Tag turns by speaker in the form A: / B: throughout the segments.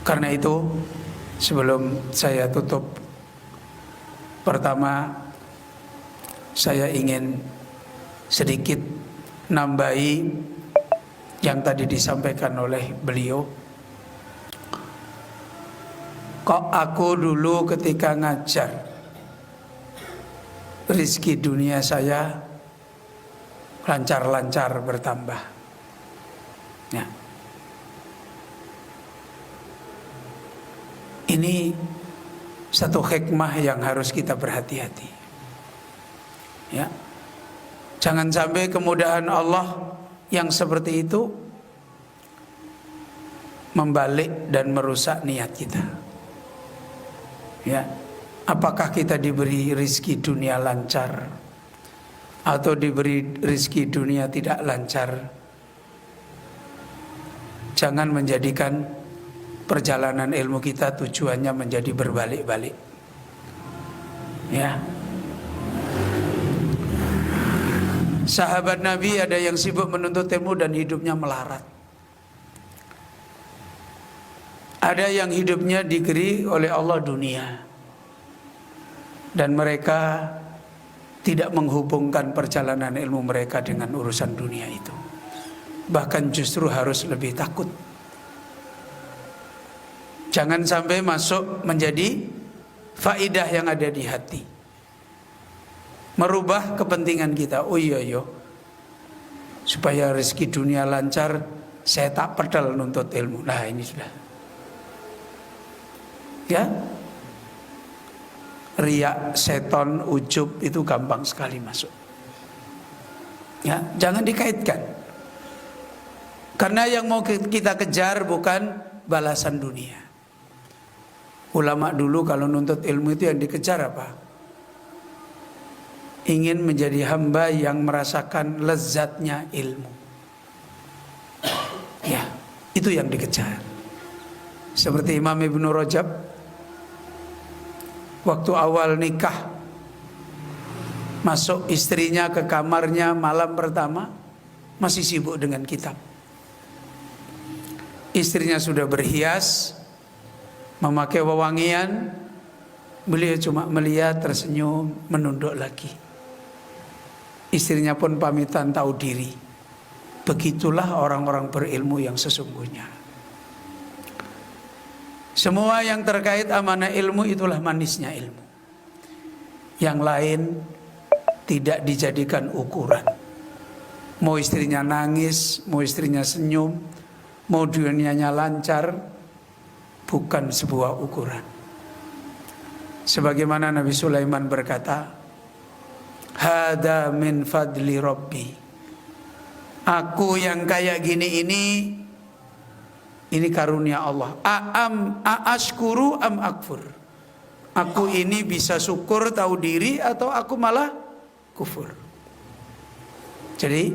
A: Karena itu, sebelum saya tutup, pertama saya ingin sedikit nambahi yang tadi disampaikan oleh beliau. Kok aku dulu ketika ngajar, rezeki dunia saya lancar-lancar bertambah. Ya. Ini satu hikmah yang harus kita berhati-hati. Ya. Jangan sampai kemudahan Allah yang seperti itu membalik dan merusak niat kita. Ya. Apakah kita diberi rezeki dunia lancar atau diberi rezeki dunia tidak lancar? Jangan menjadikan perjalanan ilmu kita tujuannya menjadi berbalik-balik. Ya. Sahabat Nabi ada yang sibuk menuntut ilmu dan hidupnya melarat. Ada yang hidupnya diberi oleh Allah dunia, dan mereka tidak menghubungkan perjalanan ilmu mereka dengan urusan dunia itu. Bahkan justru harus lebih takut. Jangan sampai masuk menjadi faidah yang ada di hati, merubah kepentingan kita. Oh iya yo, supaya rezeki dunia lancar, saya tak pedal nuntut ilmu. Nah ini sudah. Ya, riak, seton, ujub itu gampang sekali masuk. Ya, jangan dikaitkan. Karena yang mau kita kejar bukan balasan dunia. Ulama dulu kalau nuntut ilmu itu yang dikejar apa? Ingin menjadi hamba yang merasakan lezatnya ilmu. Ya, itu yang dikejar. Seperti Imam Ibnu Rajab, waktu awal nikah, masuk istrinya ke kamarnya malam pertama, masih sibuk dengan kitab. Istrinya sudah berhias, memakai wewangian, beliau cuma melihat, tersenyum, menunduk lagi. Istrinya pun pamitan tahu diri. Begitulah orang-orang berilmu yang sesungguhnya. Semua yang terkait amanah ilmu itulah manisnya ilmu. Yang lain tidak dijadikan ukuran. Mau istrinya nangis, mau istrinya senyum, mau dunianya lancar, bukan sebuah ukuran. Sebagaimana Nabi Sulaiman berkata, hada min fadli Rabbi. Aku yang kayak gini ini karunia Allah. Aashkuru am akfur. Aku ini bisa syukur tahu diri atau aku malah kufur. Jadi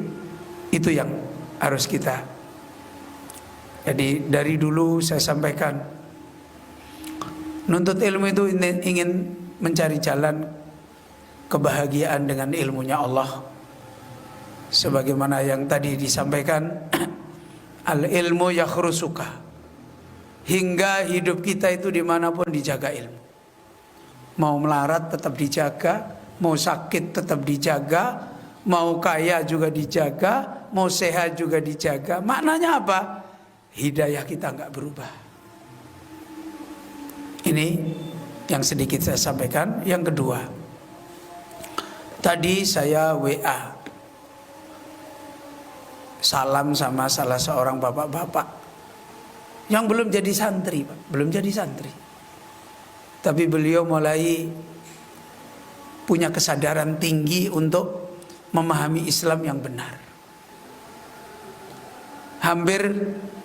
A: itu yang harus kita. Jadi dari dulu saya sampaikan, nuntut ilmu itu ingin mencari jalan kebahagiaan dengan ilmunya Allah. Sebagaimana yang tadi disampaikan, al-ilmu yakhrusuka. Hingga hidup kita itu dimanapun dijaga ilmu. Mau melarat tetap dijaga, mau sakit tetap dijaga, mau kaya juga dijaga, mau sehat juga dijaga. Maknanya apa? Hidayah kita enggak berubah. Ini yang sedikit saya sampaikan. Yang kedua, tadi saya WA salam sama salah seorang bapak-bapak yang belum jadi santri, Pak. Belum jadi santri, tapi beliau mulai punya kesadaran tinggi untuk memahami Islam yang benar. Hampir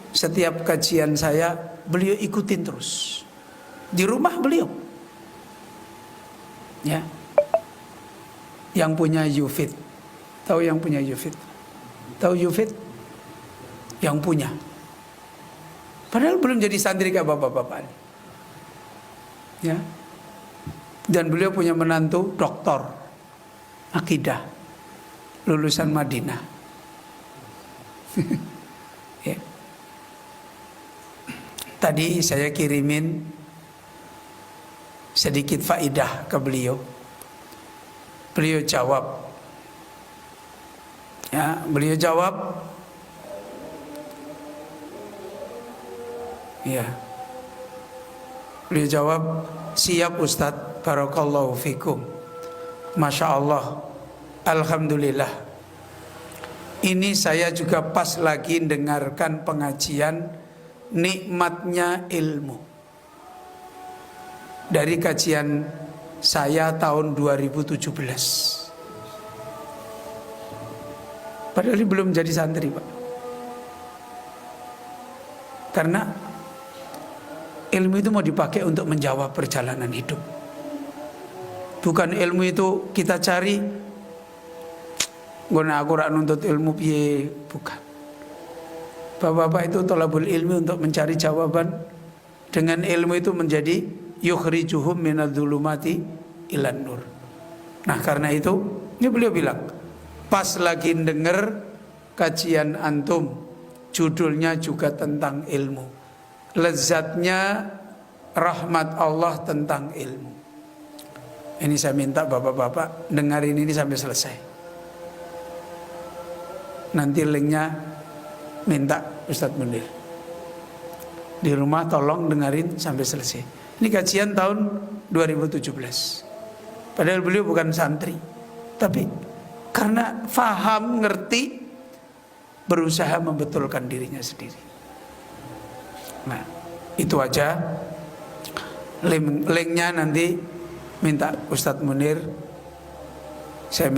A: setiap kajian saya beliau ikutin terus. Di rumah beliau, ya, yang punya Yufid, tahu yang punya Yufid, tahu Yufid, yang punya, padahal belum jadi santri kayak bapak-bapak, ya, dan beliau punya menantu doktor akidah, lulusan Madinah, ya. Tadi saya kirimin sedikit faidah ke beliau. Beliau jawab, ya, beliau jawab, ya, beliau jawab, siap Ustadz, barakallahu fikum, masya Allah, alhamdulillah. Ini saya juga pas lagi dengarkan pengajian nikmatnya ilmu dari kajian saya tahun 2017. Padahal ini belum jadi santri, Pak. Karena ilmu itu mau dipakai untuk menjawab perjalanan hidup. Bukan ilmu itu kita cari guna aku rak nuntut ilmu piye, bukan. Bapak-bapak itu thalabul ilmi untuk mencari jawaban. Dengan ilmu itu menjadi yukhrijuhum minadh-dhulumati ilan nur. Nah, karena itu ini beliau bilang, pas lagi denger kajian antum, judulnya juga tentang ilmu. Lezatnya rahmat Allah tentang ilmu. Ini saya minta bapak-bapak dengerin ini sampai selesai. Nanti linknya minta Ustadz Munir. Di rumah tolong dengerin sampai selesai. Ini kajian tahun 2017. Padahal beliau bukan santri, tapi karena faham, ngerti, berusaha membetulkan dirinya sendiri. Nah, itu aja. Linknya nanti minta Ustadz Munir. Saya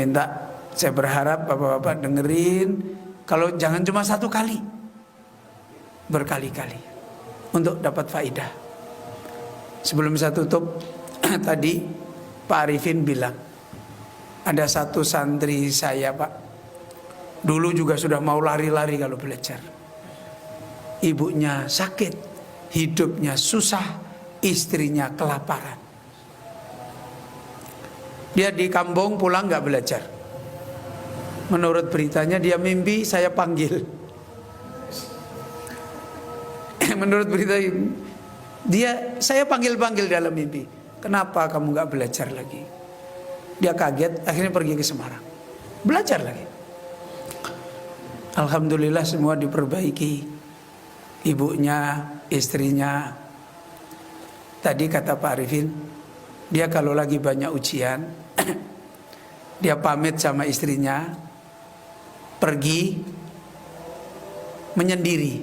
A: berharap bapak-bapak dengerin. Kalau jangan cuma satu kali, berkali-kali untuk dapat faidah. Sebelum saya tutup, tadi Pak Arifin bilang ada satu santri saya, Pak, dulu juga sudah mau lari-lari kalau belajar. Ibunya sakit, hidupnya susah, istrinya kelaparan. Dia di kampung pulang gak belajar. Menurut beritanya dia mimpi saya panggil. Menurut berita saya panggil-panggil dalam mimpi. Kenapa kamu gak belajar lagi? Dia kaget, akhirnya pergi ke Semarang. Belajar lagi. Alhamdulillah semua diperbaiki. Ibunya, istrinya. Tadi kata Pak Arifin, dia kalau lagi banyak ujian, dia pamit sama istrinya, pergi menyendiri,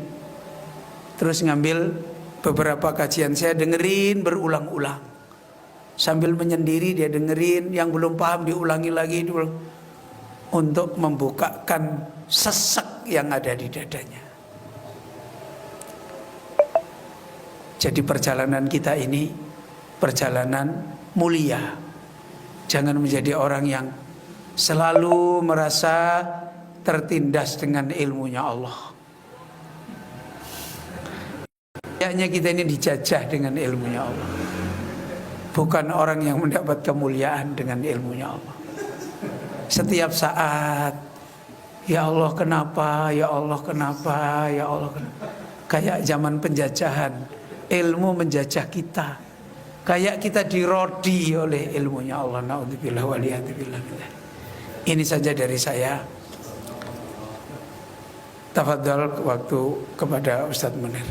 A: terus ngambil beberapa kajian saya, dengerin berulang-ulang. Sambil menyendiri dia dengerin, yang belum paham diulangi lagi untuk membukakan sesek yang ada di dadanya. Jadi perjalanan kita ini perjalanan mulia. Jangan menjadi orang yang selalu merasa tertindas dengan ilmunya Allah. Kayaknya kita ini dijajah dengan ilmunya Allah. Bukan orang yang mendapat kemuliaan dengan ilmunya Allah. Setiap saat, ya Allah kenapa, ya Allah kenapa, ya Allah kenapa. Kayak zaman penjajahan, ilmu menjajah kita. Kayak kita dirodi oleh ilmunya Allah. Na'udzubillah waliyadzubillah. Ini saja dari saya. Tafadhal waktu kepada Ustadz Munir.